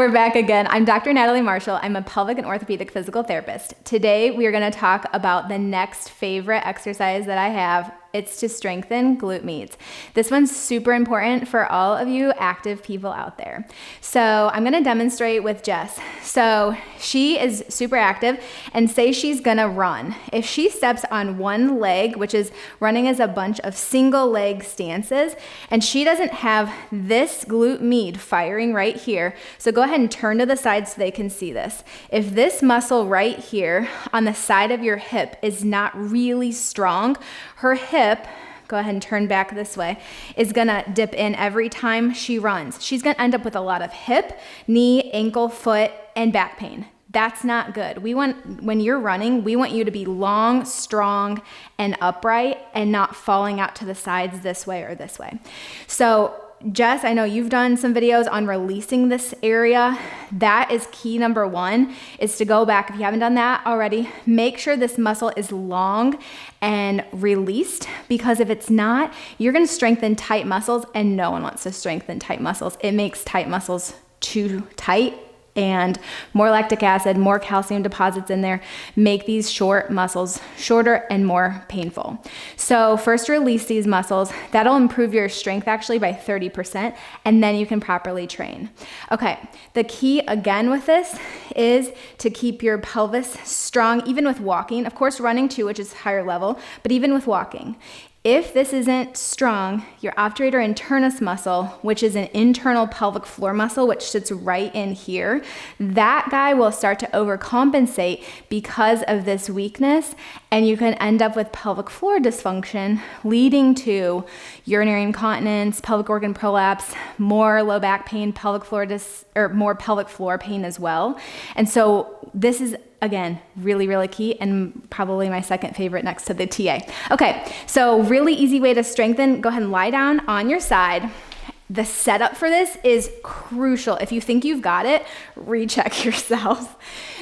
we're back again. I'm Dr. Natalie Marshall. I'm a pelvic and orthopedic physical therapist. Today, we are going to talk about the next favorite exercise that I have. It's to strengthen glute meats. This one's super important for all of you active people out there. So I'm going to demonstrate with Jess. So she is super active, and say she's going to run. If she steps on one leg, which is running as a bunch of single leg stances, and she doesn't have this glute med firing right here, so go ahead and turn to the side so they can see this. If this muscle right here on the side of your hip is not really strong, her hip, go ahead and turn back this way, is gonna dip in every time she runs. She's gonna end up with a lot of hip, knee, ankle, foot, and back pain. That's not good. When you're running, we want you to be long, strong, and upright and not falling out to the sides this way or this way. So Jess, I know you've done some videos on releasing this area. That is key number one, is to go back. If you haven't done that already, make sure this muscle is long and released, because if it's not, you're gonna strengthen tight muscles, and no one wants to strengthen tight muscles. It makes tight muscles too tight, and more lactic acid, more calcium deposits in there, make these short muscles shorter and more painful. So first release these muscles. That'll improve your strength actually by 30%, and then you can properly train. Okay, the key again with this is to keep your pelvis strong, even with walking. Of course, running too, which is higher level, but even with walking. If this isn't strong, your obturator internus muscle, which is an internal pelvic floor muscle, which sits right in here, that guy will start to overcompensate because of this weakness, and you can end up with pelvic floor dysfunction, leading to urinary incontinence, pelvic organ prolapse, more low back pain, more pelvic floor pain as well. And so this is, again, really, really key, and probably my second favorite next to the TA. Okay, so really easy way to strengthen. Go ahead and lie down on your side. The setup for this is crucial. If you think you've got it, recheck yourself.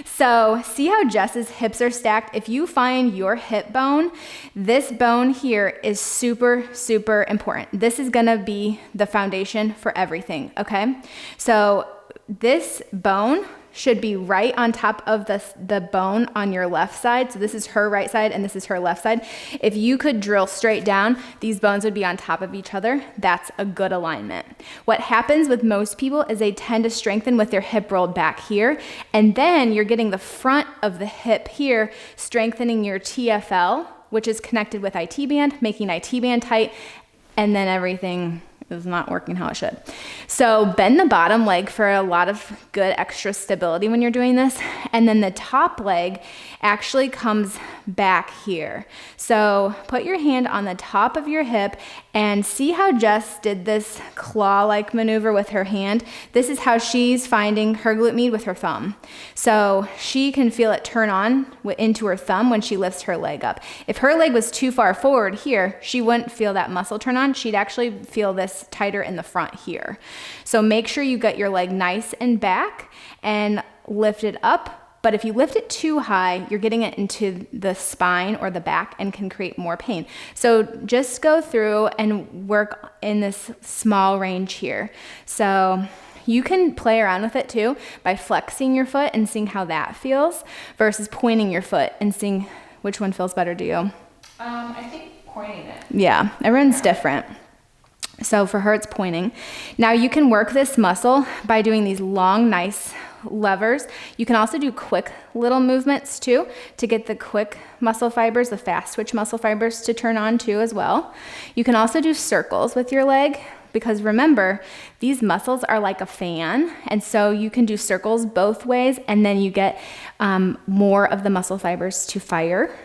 So see how Jess's hips are stacked? If you find your hip bone, this bone here is super, super important. This is gonna be the foundation for everything, okay? So this bone should be right on top of the bone on your left side. So this is her right side and this is her left side. If you could drill straight down, these bones would be on top of each other. That's a good alignment. What happens with most people is they tend to strengthen with their hip rolled back here, and then you're getting the front of the hip here, strengthening your TFL, which is connected with IT band, making IT band tight, and then everything is not working how it should. So bend the bottom leg for a lot of good extra stability when you're doing this. And then the top leg actually comes back here. So put your hand on the top of your hip and see how Jess did this claw-like maneuver with her hand. This is how she's finding her glute med with her thumb. So she can feel it turn on into her thumb when she lifts her leg up. If her leg was too far forward here, she wouldn't feel that muscle turn on. She'd actually feel this tighter in the front here. So make sure you get your leg nice and back and lift it up. But if you lift it too high, you're getting it into the spine or the back and can create more pain. So just go through and work in this small range here. So you can play around with it too by flexing your foot and seeing how that feels versus pointing your foot and seeing which one feels better to you. I think pointing it. Yeah, everyone's different. So for her, it's pointing. Now you can work this muscle by doing these long, nice levers. You can also do quick little movements too to get the quick muscle fibers, the fast twitch muscle fibers to turn on too as well. You can also do circles with your leg, because remember, these muscles are like a fan, and so you can do circles both ways, and then you get more of the muscle fibers to fire.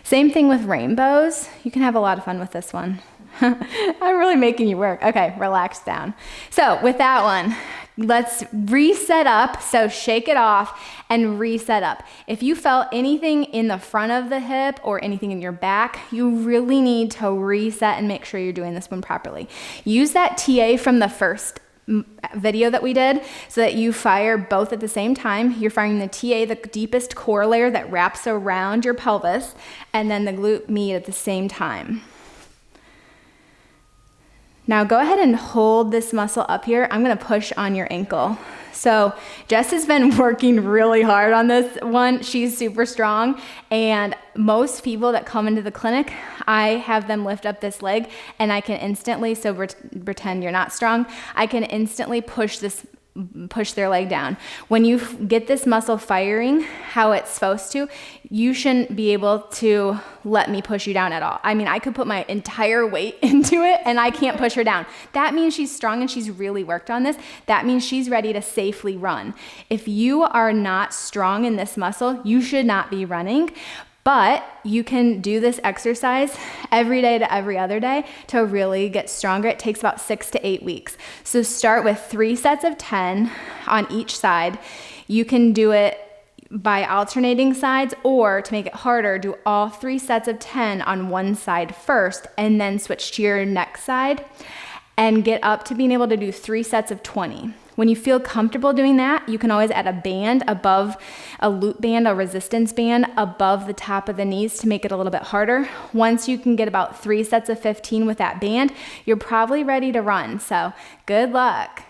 Same thing with rainbows. You can have a lot of fun with this one. I'm really making you work. Okay, relax down. So with that one, let's reset up. So shake it off and reset up. If you felt anything in the front of the hip or anything in your back, you really need to reset and make sure you're doing this one properly. Use that TA from the first video that we did so that you fire both at the same time. You're firing the TA, the deepest core layer that wraps around your pelvis, and then the glute med at the same time. Now go ahead and hold this muscle up here. I'm gonna push on your ankle. So Jess has been working really hard on this one. She's super strong, and most people that come into the clinic, I have them lift up this leg and I can instantly, so pretend you're not strong, I can instantly push their leg down. When you get this muscle firing how it's supposed to, you shouldn't be able to let me push you down at all. I mean, I could put my entire weight into it and I can't push her down. That means she's strong and she's really worked on this. That means she's ready to safely run. If you are not strong in this muscle, you should not be running. But you can do this exercise every day to every other day to really get stronger. It takes about 6 to 8 weeks. So start with 3 sets of 10 on each side. You can do it by alternating sides, or to make it harder, do all 3 sets of 10 on one side first and then switch to your next side and get up to being able to do 3 sets of 20. When you feel comfortable doing that, you can always add a band above, a loop band, a resistance band above the top of the knees to make it a little bit harder. Once you can get about 3 sets of 15 with that band, you're probably ready to run. So good luck.